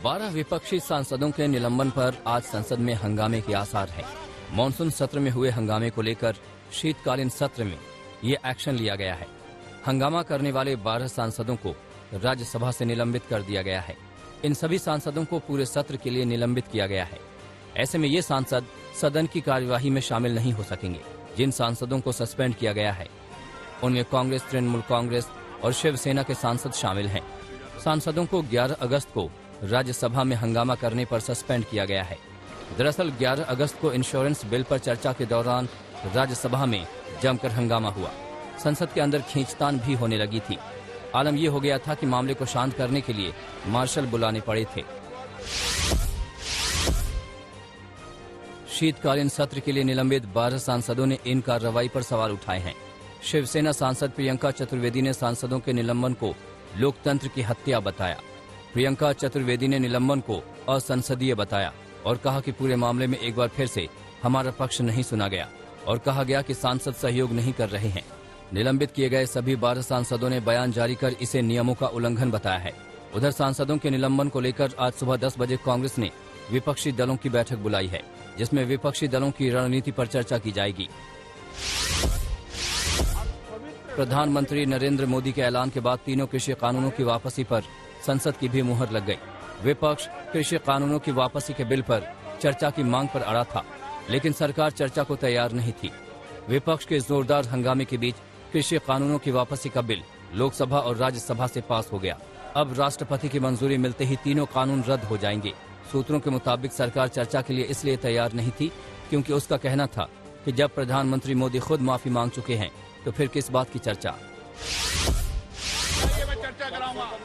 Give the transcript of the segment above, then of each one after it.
12 विपक्षी सांसदों के निलंबन पर आज संसद में हंगामे के आसार हैं। मॉनसून सत्र में हुए हंगामे को लेकर शीतकालीन सत्र में ये एक्शन लिया गया है। हंगामा करने वाले 12 सांसदों को राज्यसभा से निलंबित कर दिया गया है। इन सभी सांसदों को पूरे सत्र के लिए निलंबित किया गया है। ऐसे में ये सांसद सदन की कार्यवाही में शामिल नहीं हो सकेंगे। जिन सांसदों को सस्पेंड किया गया है उनमें कांग्रेस, तृणमूल कांग्रेस और शिवसेना के सांसद शामिल हैं। सांसदों को 11 अगस्त को राज्यसभा में हंगामा करने पर सस्पेंड किया गया है। दरअसल 11 अगस्त को इंश्योरेंस बिल पर चर्चा के दौरान राज्यसभा में जमकर हंगामा हुआ। संसद के अंदर खींचतान भी होने लगी थी। आलम यह हो गया था कि मामले को शांत करने के लिए मार्शल बुलाने पड़े थे। शीतकालीन सत्र के लिए निलंबित 12 सांसदों ने इन कार्रवाई पर सवाल उठाए हैं। शिवसेना सांसद प्रियंका चतुर्वेदी ने सांसदों के निलंबन को लोकतंत्र की हत्या बताया। प्रियंका चतुर्वेदी ने निलंबन को असंसदीय बताया और कहा कि पूरे मामले में एक बार फिर से हमारा पक्ष नहीं सुना गया और कहा गया कि सांसद सहयोग नहीं कर रहे हैं। निलंबित किए गए सभी 12 सांसदों ने बयान जारी कर इसे नियमों का उल्लंघन बताया है। उधर सांसदों के निलंबन को लेकर आज सुबह 10 बजे कांग्रेस ने विपक्षी दलों की बैठक बुलाई है, जिसमें विपक्षी दलों की रणनीति पर चर्चा की जाएगी। प्रधानमंत्री नरेंद्र मोदी के ऐलान के बाद तीनों कृषि कानूनों की वापसी पर संसद की भी मुहर लग गई। विपक्ष कृषि कानूनों की वापसी के बिल पर चर्चा की मांग पर अड़ा था, लेकिन सरकार चर्चा को तैयार नहीं थी। विपक्ष के जोरदार हंगामे के बीच कृषि कानूनों की वापसी का बिल लोकसभा और राज्यसभा से पास हो गया। अब राष्ट्रपति की मंजूरी मिलते ही तीनों कानून रद्द हो जाएंगे। सूत्रों के मुताबिक सरकार चर्चा के लिए इसलिए तैयार नहीं थी क्योंकि उसका कहना था कि जब प्रधानमंत्री मोदी खुद माफी मांग चुके हैं तो फिर किस बात की चर्चा।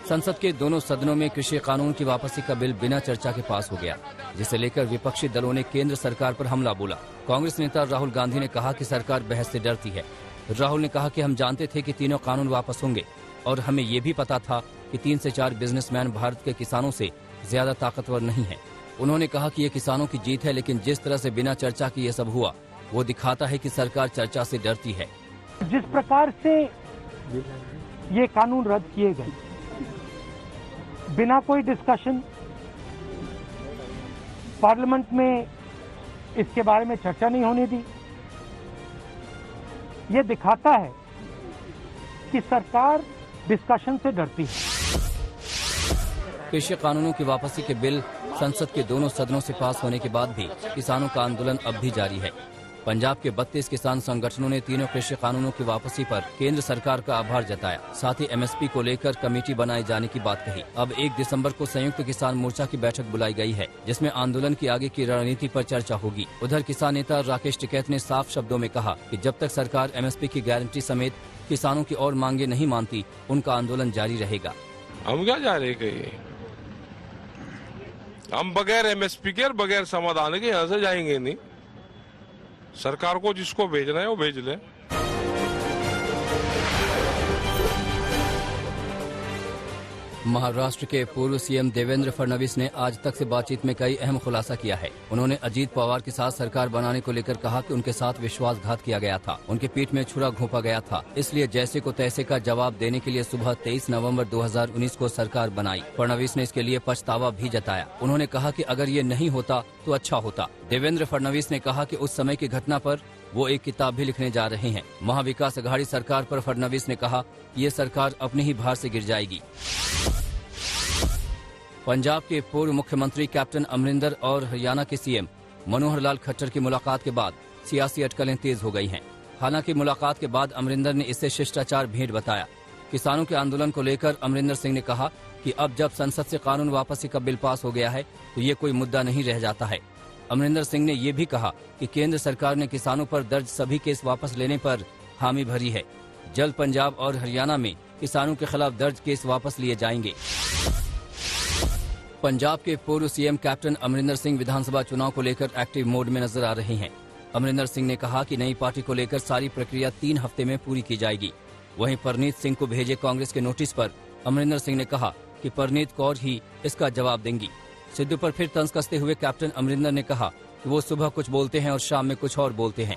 संसद के दोनों सदनों में कृषि कानून की वापसी का बिल बिना चर्चा के पास हो गया, जिसे लेकर विपक्षी दलों ने केंद्र सरकार पर हमला बोला। कांग्रेस नेता राहुल गांधी ने कहा कि सरकार बहस से डरती है। राहुल ने कहा कि हम जानते थे कि तीनों कानून वापस होंगे और हमें ये भी पता था कि 3 से 4 बिजनेसमैन भारत के किसानों से ज्यादा ताकतवर नहीं है। उन्होंने कहा कि ये किसानों की जीत है, लेकिन जिस तरह से बिना चर्चा के ये सब हुआ वो दिखाता है कि सरकार चर्चा से डरती है। जिस प्रकार से ये कानून रद्द किए गए बिना कोई डिस्कशन, पार्लियामेंट में इसके बारे में चर्चा नहीं होने दी, ये दिखाता है कि सरकार डिस्कशन से डरती है। कृषि कानूनों की वापसी के बिल संसद के दोनों सदनों से पास होने के बाद भी किसानों का आंदोलन अब भी जारी है। पंजाब के 32 किसान संगठनों ने तीनों कृषि कानूनों की वापसी पर केंद्र सरकार का आभार जताया। साथ ही एमएसपी को लेकर कमेटी बनाए जाने की बात कही। अब 1 दिसंबर को संयुक्त किसान मोर्चा की बैठक बुलाई गई है, जिसमें आंदोलन की आगे की रणनीति पर चर्चा होगी। उधर किसान नेता राकेश टिकैत ने साफ शब्दों में कहा कि जब तक सरकार एमएसपी की गारंटी समेत किसानों की और मांगे नहीं मानती, उनका आंदोलन जारी रहेगा। हम क्या जा रहे कहीं, हम बगैर एमएसपी के और बगैर समाधान के यहाँ से जाएंगे नहीं। सरकार को जिसको भेजना है वो भेज ले। महाराष्ट्र के पूर्व सीएम देवेंद्र फडणवीस ने आज तक से बातचीत में कई अहम खुलासा किया है। उन्होंने अजीत पवार के साथ सरकार बनाने को लेकर कहा कि उनके साथ विश्वासघात किया गया था, उनके पीठ में छुरा घोंपा गया था, इसलिए जैसे को तैसे का जवाब देने के लिए सुबह 23 नवंबर 2019 को सरकार बनाई। फडणवीस ने इसके लिए पछतावा भी जताया। उन्होंने कहा कि अगर ये नहीं होता तो अच्छा होता। देवेंद्र फडणवीस ने कहा कि उस समय की घटना पर वो एक किताब भी लिखने जा रहे हैं। महाविकास अघाड़ी सरकार पर फडणवीस ने कहा कि ये सरकार अपने ही भार से गिर जाएगी। पंजाब के पूर्व मुख्यमंत्री कैप्टन अमरिंदर और हरियाणा के सीएम मनोहर लाल खट्टर की मुलाकात के बाद सियासी अटकलें तेज हो गई हैं। हालांकि मुलाकात के बाद अमरिंदर ने इसे शिष्टाचार भेंट बताया। किसानों के आंदोलन को लेकर अमरिंदर सिंह ने कहा कि अब जब संसद से कानून वापसी का बिल पास हो गया है तो ये कोई मुद्दा नहीं रह जाता है। अमरिंदर सिंह ने ये भी कहा कि केंद्र सरकार ने किसानों पर दर्ज सभी केस वापस लेने पर हामी भरी है। जल्द पंजाब और हरियाणा में किसानों के खिलाफ दर्ज केस वापस लिए जाएंगे। पंजाब के पूर्व सीएम कैप्टन अमरिंदर सिंह विधानसभा चुनाव को लेकर एक्टिव मोड में नजर आ रहे हैं। अमरिंदर सिंह ने कहा कि नई पार्टी को लेकर सारी प्रक्रिया 3 हफ्ते में पूरी की जाएगी। वहीं परनीत सिंह को भेजे कांग्रेस के नोटिस पर अमरिंदर सिंह ने कहा कि परनीत कौर ही इसका जवाब देंगी। सिद्धू पर फिर तंज कसते हुए कैप्टन अमरिंदर ने कहा कि वो सुबह कुछ बोलते हैं और शाम में कुछ और बोलते हैं।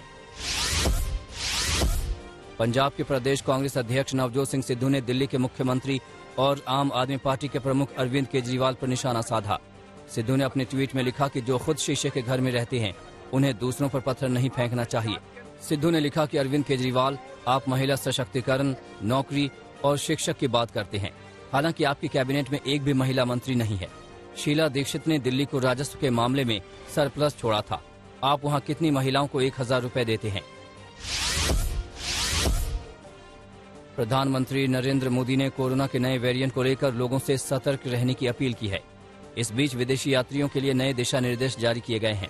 पंजाब के प्रदेश कांग्रेस अध्यक्ष नवजोत सिंह सिद्धू ने दिल्ली के मुख्यमंत्री और आम आदमी पार्टी के प्रमुख अरविंद केजरीवाल पर निशाना साधा। सिद्धू ने अपने ट्वीट में लिखा कि जो खुद शीशे के घर में रहते हैं उन्हें दूसरों पर पत्थर नहीं फेंकना चाहिए। सिद्धू ने लिखा कि अरविंद केजरीवाल, आप महिला सशक्तिकरण, नौकरी और शिक्षक की बात करते हैं, हालांकि आपकी कैबिनेट में एक भी महिला मंत्री नहीं है। शीला दीक्षित ने दिल्ली को राजस्व के मामले में सरप्लस छोड़ा था, आप वहां कितनी महिलाओं को 1000 रुपए देते हैं। प्रधानमंत्री नरेंद्र मोदी ने कोरोना के नए वेरिएंट को लेकर लोगों से सतर्क रहने की अपील की है। इस बीच विदेशी यात्रियों के लिए नए दिशा निर्देश जारी किए गए हैं,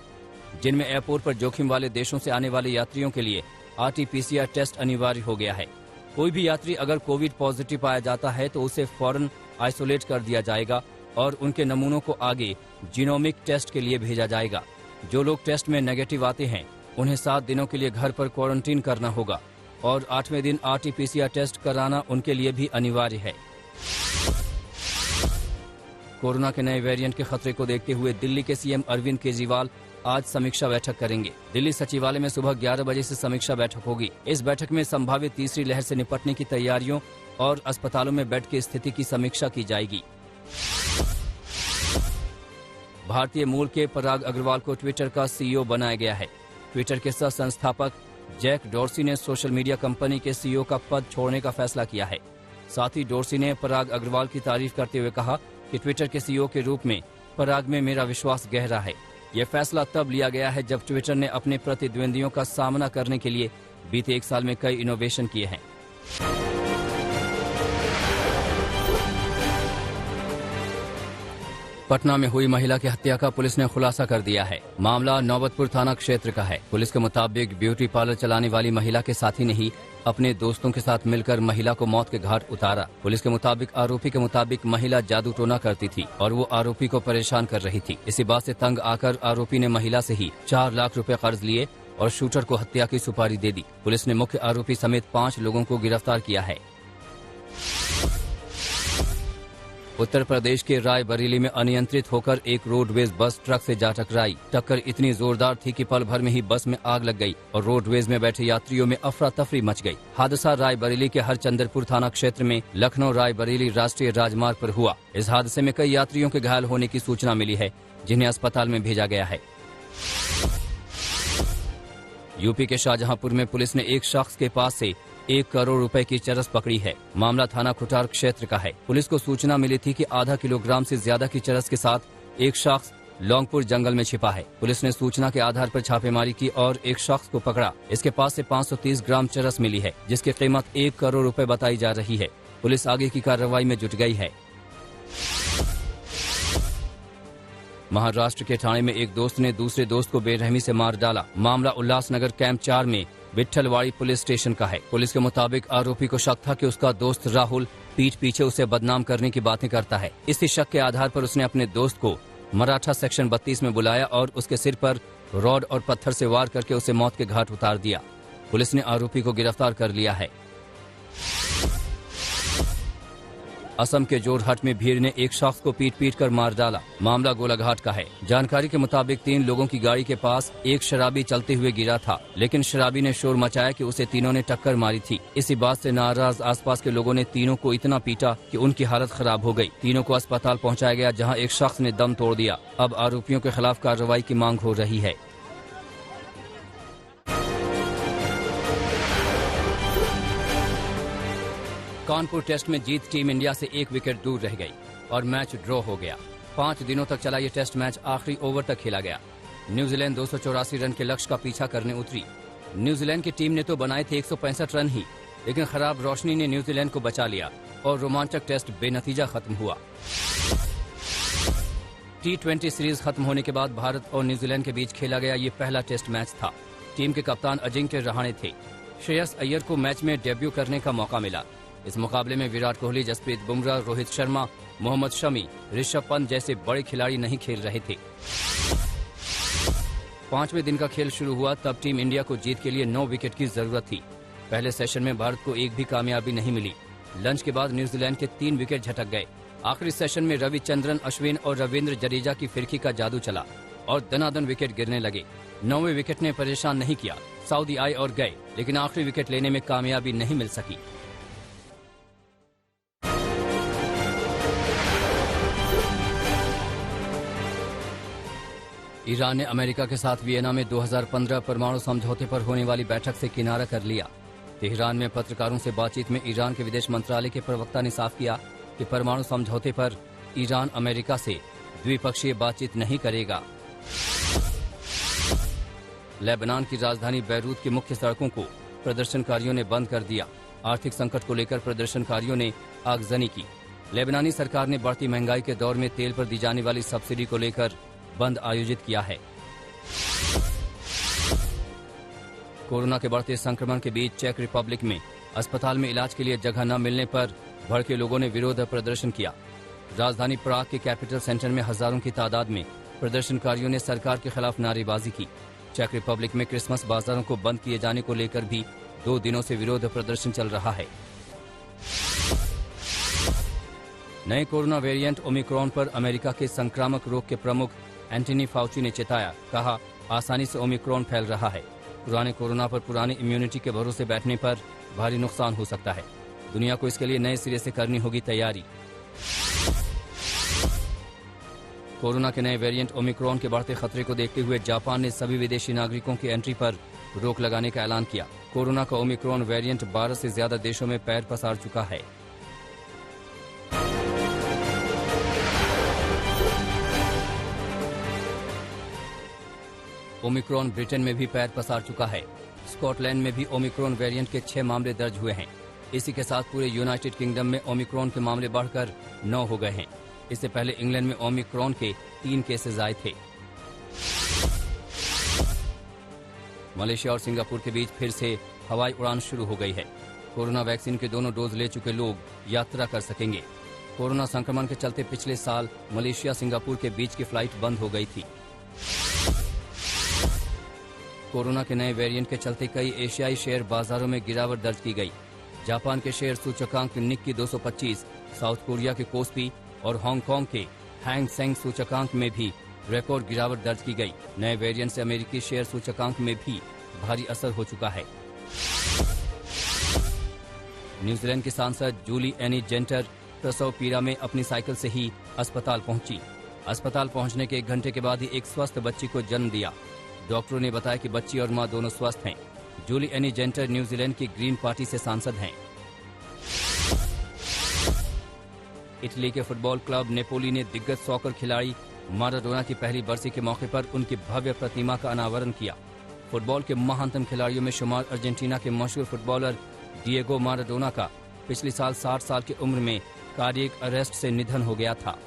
जिनमें एयरपोर्ट पर जोखिम वाले देशों से आने वाले यात्रियों के लिए RT-PCR टेस्ट अनिवार्य हो गया है। कोई भी यात्री अगर कोविड पॉजिटिव पाया जाता है तो उसे फौरन आइसोलेट कर दिया जाएगा और उनके नमूनों को आगे जीनोमिक टेस्ट के लिए भेजा जाएगा। जो लोग टेस्ट में नेगेटिव आते हैं उन्हें 7 दिनों के लिए घर पर क्वारंटीन करना होगा और 8वें दिन RT-PCR टेस्ट कराना उनके लिए भी अनिवार्य है। कोरोना के नए वेरिएंट के खतरे को देखते हुए दिल्ली के CM अरविंद केजरीवाल आज समीक्षा बैठक करेंगे। दिल्ली सचिवालय में सुबह 11 बजे से समीक्षा बैठक होगी। इस बैठक में संभावित तीसरी लहर से निपटने की तैयारियों और अस्पतालों में बेड की स्थिति की समीक्षा की जाएगी। भारतीय मूल के पराग अग्रवाल को ट्विटर का CEO बनाया गया है। ट्विटर के सह संस्थापक जैक डॉर्सी ने सोशल मीडिया कंपनी के CEO का पद छोड़ने का फैसला किया है। साथ ही डॉर्सी ने पराग अग्रवाल की तारीफ करते हुए कहा कि ट्विटर के CEO के रूप में पराग में मेरा विश्वास गहरा है। यह फैसला तब लिया गया है जब ट्विटर ने अपने प्रतिद्वंदियों का सामना करने के लिए बीते 1 साल में कई इनोवेशन किए हैं। पटना में हुई महिला की हत्या का पुलिस ने खुलासा कर दिया है। मामला नौबतपुर थाना क्षेत्र का है। पुलिस के मुताबिक ब्यूटी पार्लर चलाने वाली महिला के साथी ने ही अपने दोस्तों के साथ मिलकर महिला को मौत के घाट उतारा। पुलिस के मुताबिक आरोपी के मुताबिक महिला जादू टोना करती थी और वो आरोपी को परेशान कर रही थी। इसी बात से तंग आकर आरोपी ने महिला से ही 4 लाख रुपए कर्ज लिए और शूटर को हत्या की सुपारी दे दी। पुलिस ने मुख्य आरोपी समेत 5 लोगों को गिरफ्तार किया है। उत्तर प्रदेश के रायबरेली में अनियंत्रित होकर एक रोडवेज बस ट्रक से जा टकराई। टक्कर इतनी जोरदार थी कि पल भर में ही बस में आग लग गई और रोडवेज में बैठे यात्रियों में अफरा तफरी मच गई। हादसा रायबरेली के हरचंदरपुर थाना क्षेत्र में लखनऊ रायबरेली राष्ट्रीय राजमार्ग पर हुआ। इस हादसे में कई यात्रियों के घायल होने की सूचना मिली है, जिन्हें अस्पताल में भेजा गया है। यूपी के शाहजहांपुर में पुलिस ने एक शख्स के पास से 1 करोड़ रुपए की चरस पकड़ी है। मामला थाना खुटार क्षेत्र का है। पुलिस को सूचना मिली थी कि आधा किलोग्राम से ज्यादा की चरस के साथ एक शख्स लौंगपुर जंगल में छिपा है। पुलिस ने सूचना के आधार पर छापेमारी की और एक शख्स को पकड़ा। इसके पास से 530 ग्राम चरस मिली है, जिसकी कीमत 1 करोड़ रुपए बताई जा रही है। पुलिस आगे की कार्रवाई में जुट गई है। महाराष्ट्र के ठाणे में एक दोस्त ने दूसरे दोस्त को बेरहमी से मार डाला। मामला उल्लासनगर कैंप 4 में विट्ठलवाड़ी पुलिस स्टेशन का है। पुलिस के मुताबिक आरोपी को शक था कि उसका दोस्त राहुल पीठ पीछे उसे बदनाम करने की बातें करता है। इसी शक के आधार पर उसने अपने दोस्त को मराठा सेक्शन 32 में बुलाया और उसके सिर पर रॉड और पत्थर से वार करके उसे मौत के घाट उतार दिया। पुलिस ने आरोपी को गिरफ्तार कर लिया है। असम के जोरहट में भीड़ ने एक शख्स को पीट कर मार डाला। मामला गोलाघाट का है। जानकारी के मुताबिक 3 लोगों की गाड़ी के पास एक शराबी चलते हुए गिरा था, लेकिन शराबी ने शोर मचाया कि उसे तीनों ने टक्कर मारी थी। इसी बात से नाराज आसपास के लोगों ने तीनों को इतना पीटा कि उनकी हालत खराब हो गई। तीनों को अस्पताल पहुंचाया गया, जहां एक शख्स ने दम तोड़ दिया। अब आरोपियों के खिलाफ कार्रवाई की मांग हो रही है। कानपुर टेस्ट में जीत टीम इंडिया से 1 विकेट दूर रह गई और मैच ड्रॉ हो गया। 5 दिनों तक चला ये टेस्ट मैच आखिरी ओवर तक खेला गया। न्यूजीलैंड 284 रन के लक्ष्य का पीछा करने उतरी। न्यूजीलैंड की टीम ने तो बनाए थे 165 रन ही, लेकिन खराब रोशनी ने न्यूजीलैंड को बचा लिया और रोमांचक टेस्ट बेनतीजा खत्म हुआ। T20 सीरीज खत्म होने के बाद भारत और न्यूजीलैंड के बीच खेला गया ये पहला टेस्ट मैच था। टीम के कप्तान अजिंक्य रहाणे थे। श्रेयस अय्यर को मैच में डेब्यू करने का मौका मिला। इस मुकाबले में विराट कोहली, जसप्रीत बुमराह, रोहित शर्मा, मोहम्मद शमी, ऋषभ पंत जैसे बड़े खिलाड़ी नहीं खेल रहे थे। 5वें दिन का खेल शुरू हुआ तब टीम इंडिया को जीत के लिए 9 विकेट की जरूरत थी। पहले सेशन में भारत को एक भी कामयाबी नहीं मिली। लंच के बाद न्यूजीलैंड के 3 विकेट झटक गए। आखिरी सेशन में रविचंद्रन अश्विन और रविंद्र जडेजा की फिरकी का जादू चला और दनादन विकेट गिरने लगे। 9वें विकेट ने परेशान नहीं किया। सऊदी आए और गए, लेकिन आखिरी विकेट लेने में कामयाबी नहीं मिल सकी। ईरान ने अमेरिका के साथ वियना में 2015 परमाणु समझौते पर होने वाली बैठक से किनारा कर लिया। तेहरान में पत्रकारों से बातचीत में ईरान के विदेश मंत्रालय के प्रवक्ता ने साफ किया कि परमाणु समझौते पर ईरान अमेरिका से द्विपक्षीय बातचीत नहीं करेगा। लेबनान की राजधानी बैरूत की मुख्य सड़कों को प्रदर्शनकारियों ने बंद कर दिया। आर्थिक संकट को लेकर प्रदर्शनकारियों ने आगजनी की। लेबनानी सरकार ने बढ़ती महंगाई के दौर में तेल पर दी जाने वाली सब्सिडी को लेकर बंद आयोजित किया है। कोरोना के बढ़ते संक्रमण के बीच चेक रिपब्लिक में अस्पताल में इलाज के लिए जगह न मिलने पर भड़के लोगों ने विरोध प्रदर्शन किया। राजधानी प्राग के कैपिटल सेंटर में हजारों की तादाद में प्रदर्शनकारियों ने सरकार के खिलाफ नारेबाजी की। चेक रिपब्लिक में क्रिसमस बाजारों को बंद किए जाने को लेकर भी 2 दिनों से विरोध प्रदर्शन चल रहा है। नए कोरोना वेरिएंट ओमिक्रॉन पर अमेरिका के संक्रामक रोग के प्रमुख एंटनी फाउची ने चेताया, कहा आसानी से ओमिक्रॉन फैल रहा है। पुराने कोरोना पर पुरानी इम्यूनिटी के भरोसे बैठने पर भारी नुकसान हो सकता है। दुनिया को इसके लिए नए सिरे से करनी होगी तैयारी। कोरोना के नए वेरिएंट ओमिक्रॉन के बढ़ते खतरे को देखते हुए जापान ने सभी विदेशी नागरिकों की एंट्री पर रोक लगाने का ऐलान किया। कोरोना का ओमिक्रॉन वेरिएंट 12 से ज्यादा देशों में पैर पसार चुका है। ओमिक्रॉन ब्रिटेन में भी पैर पसार चुका है। स्कॉटलैंड में भी ओमिक्रॉन वेरिएंट के 6 मामले दर्ज हुए हैं। इसी के साथ पूरे यूनाइटेड किंगडम में ओमिक्रॉन के मामले बढ़कर 9 हो गए हैं। इससे पहले इंग्लैंड में ओमिक्रॉन के 3 केसेस आए थे। मलेशिया और सिंगापुर के बीच फिर से हवाई उड़ान शुरू हो गई है। कोरोना वैक्सीन के दोनों डोज ले चुके लोग यात्रा कर सकेंगे। कोरोना संक्रमण के चलते पिछले साल मलेशिया सिंगापुर के बीच की फ्लाइट बंद हो गई थी। कोरोना के नए वेरिएंट के चलते कई एशियाई शेयर बाजारों में गिरावट दर्ज की गई। जापान के शेयर सूचकांक निक्की 225, साउथ कोरिया के कोस्पी और हांगकांग के हैंग सेंग सूचकांक में भी रिकॉर्ड गिरावट दर्ज की गई। नए वेरिएंट से अमेरिकी शेयर सूचकांक में भी भारी असर हो चुका है। न्यूजीलैंड की सांसद जूली एनी जेंटर प्रसव पीड़ा में अपनी साइकिल से ही अस्पताल पहुंची। अस्पताल पहुंचने के 1 घंटे के बाद ही एक स्वस्थ बच्ची को जन्म दिया। डॉक्टरों ने बताया कि बच्ची और मां दोनों स्वस्थ हैं। जूली एनी जेंटर न्यूजीलैंड की ग्रीन पार्टी से सांसद हैं। इटली के फुटबॉल क्लब नेपोली ने दिग्गज सॉकर खिलाड़ी माराडोना की पहली बरसी के मौके पर उनकी भव्य प्रतिमा का अनावरण किया। फुटबॉल के महानतम खिलाड़ियों में शुमार अर्जेंटीना के मशहूर फुटबॉलर डिएगो माराडोना का पिछले साल 60 साल की उम्र में कार्डियक अरेस्ट से निधन हो गया था।